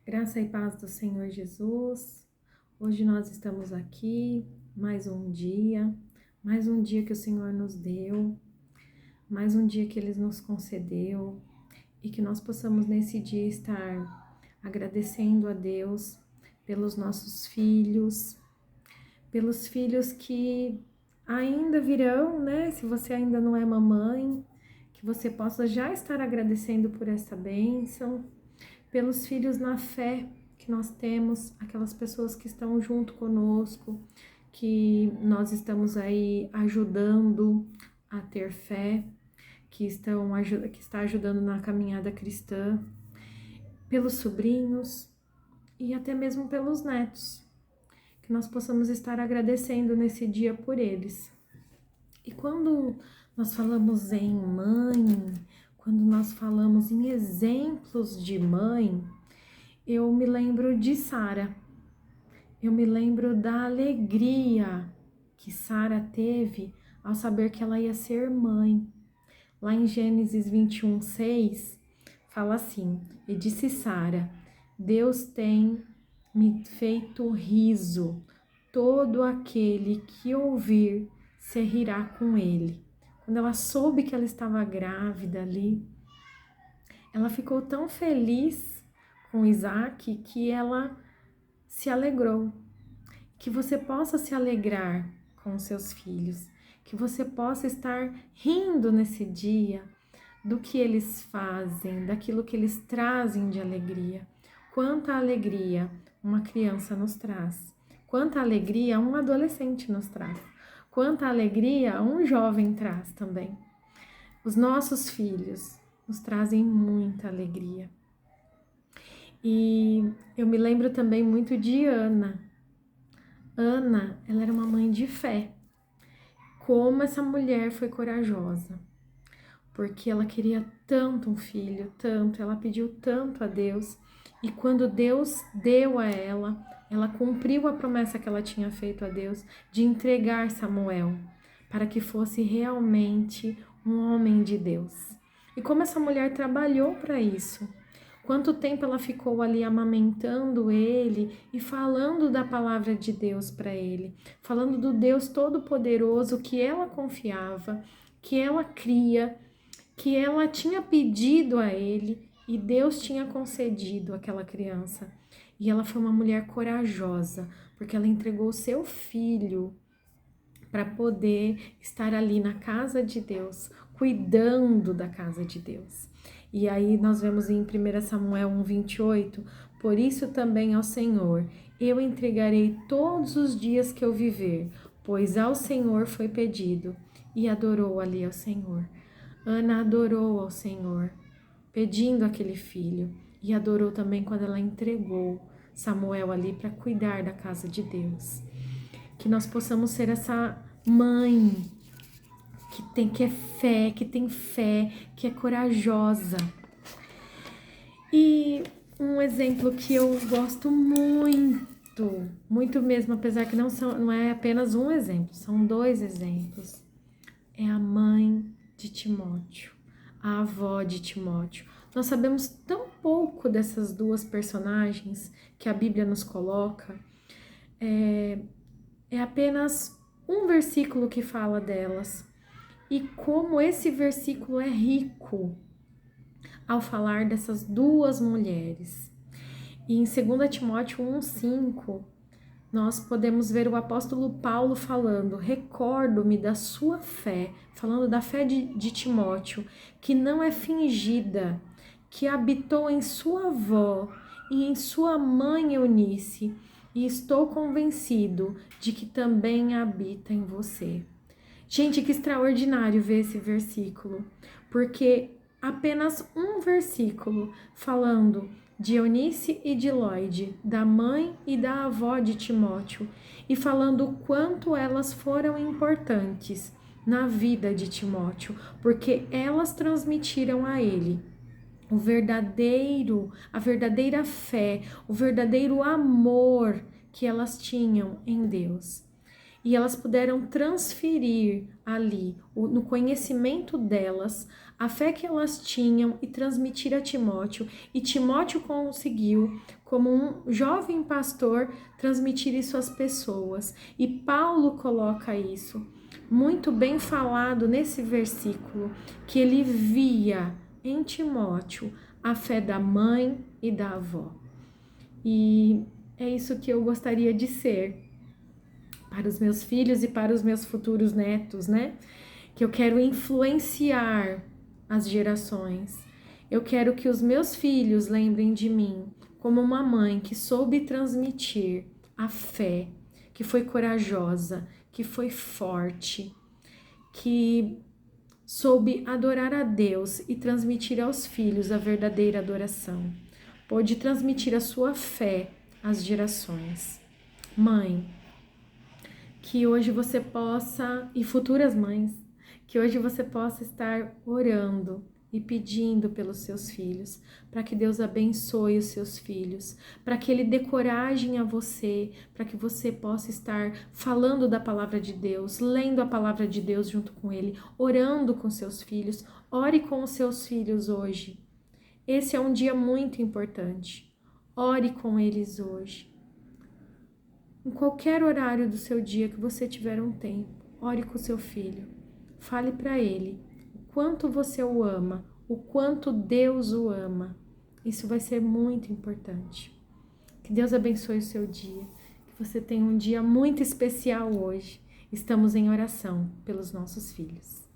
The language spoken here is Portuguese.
Graça e paz do Senhor Jesus. Hoje nós estamos aqui, mais um dia que o Senhor nos deu, mais um dia que Ele nos concedeu e que nós possamos nesse dia estar agradecendo a Deus pelos nossos filhos, pelos filhos que ainda virão, né? Se você ainda não é mamãe, que você possa já estar agradecendo por essa bênção, pelos filhos na fé que nós temos, aquelas pessoas que estão junto conosco, que nós estamos aí ajudando a ter fé, que está ajudando na caminhada cristã, pelos sobrinhos e até mesmo pelos netos, que nós possamos estar agradecendo nesse dia por eles. E quando nós falamos em mãe, quando nós falamos em exemplos de mãe, eu me lembro de Sara. Eu me lembro da alegria que Sara teve ao saber que ela ia ser mãe. Lá em Gênesis 21:6, fala assim: E disse Sara: Deus tem me feito riso, todo aquele que ouvir se rirá com ele. Quando ela soube que ela estava grávida ali, ela ficou tão feliz com Isaac que ela se alegrou. Que você possa se alegrar com os seus filhos, que você possa estar rindo nesse dia do que eles fazem, daquilo que eles trazem de alegria. Quanta alegria uma criança nos traz, quanta alegria um adolescente nos traz, quanta alegria um jovem traz também. Os nossos filhos nos trazem muita alegria. E eu me lembro também muito de Ana. Ana, ela era uma mãe de fé. Como essa mulher foi corajosa, porque ela queria tanto um filho, tanto, ela pediu tanto a Deus, e quando Deus deu a ela cumpriu a promessa que ela tinha feito a Deus de entregar Samuel, para que fosse realmente um homem de Deus. E como essa mulher trabalhou para isso? Quanto tempo ela ficou ali amamentando ele e falando da palavra de Deus para ele, falando do Deus Todo-Poderoso que ela confiava, que ela cria, que ela tinha pedido a ele e Deus tinha concedido àquela criança. E ela foi uma mulher corajosa, porque ela entregou o seu filho para poder estar ali na casa de Deus, cuidando da casa de Deus. E aí nós vemos em 1 Samuel 1:28, por isso também ao Senhor eu entregarei todos os dias que eu viver, pois ao Senhor foi pedido, e adorou ali ao Senhor. Ana adorou ao Senhor, pedindo aquele filho, e adorou também quando ela entregou Samuel ali para cuidar da casa de Deus. Que nós possamos ser essa mãe que tem fé, que é corajosa. E um exemplo que eu gosto muito, muito mesmo, apesar que não é apenas um exemplo, são dois exemplos. É a mãe de Timóteo, a avó de Timóteo. Nós sabemos tão pouco dessas duas personagens que a Bíblia nos coloca. É apenas um versículo que fala delas. E como esse versículo é rico ao falar dessas duas mulheres. E em 2 Timóteo 1:5, nós podemos ver o apóstolo Paulo falando: recordo-me da sua fé, falando da fé de Timóteo, que não é fingida, que habitou em sua avó e em sua mãe Eunice, e estou convencido de que também habita em você. Gente, que extraordinário ver esse versículo, porque apenas um versículo falando de Eunice e de Lloyd, da mãe e da avó de Timóteo, e falando o quanto elas foram importantes na vida de Timóteo, porque elas transmitiram a ele a verdadeira fé, o verdadeiro amor que elas tinham em Deus. e elas puderam transferir ali, no conhecimento delas, a fé que elas tinham e transmitir a Timóteo. E Timóteo conseguiu, como um jovem pastor, transmitir isso às pessoas. E Paulo coloca isso muito bem falado nesse versículo, que ele via em Timóteo a fé da mãe e da avó. E é isso que eu gostaria de ser para os meus filhos e para os meus futuros netos, né? Que eu quero influenciar as gerações. Eu quero que os meus filhos lembrem de mim como uma mãe que soube transmitir a fé, que foi corajosa, que foi forte, que soube adorar a Deus e transmitir aos filhos a verdadeira adoração. Pôde transmitir a sua fé às gerações. Mãe, que hoje você possa, e futuras mães, que hoje você possa estar orando e pedindo pelos seus filhos, para que Deus abençoe os seus filhos, para que Ele dê coragem a você, para que você possa estar falando da palavra de Deus, lendo a palavra de Deus junto com Ele, orando com seus filhos. Ore com os seus filhos hoje. Esse é um dia muito importante. Ore com eles hoje. Em qualquer horário do seu dia que você tiver um tempo, ore com o seu filho. Fale para ele o quanto você o ama, o quanto Deus o ama. Isso vai ser muito importante. Que Deus abençoe o seu dia. Que você tenha um dia muito especial hoje. Estamos em oração pelos nossos filhos.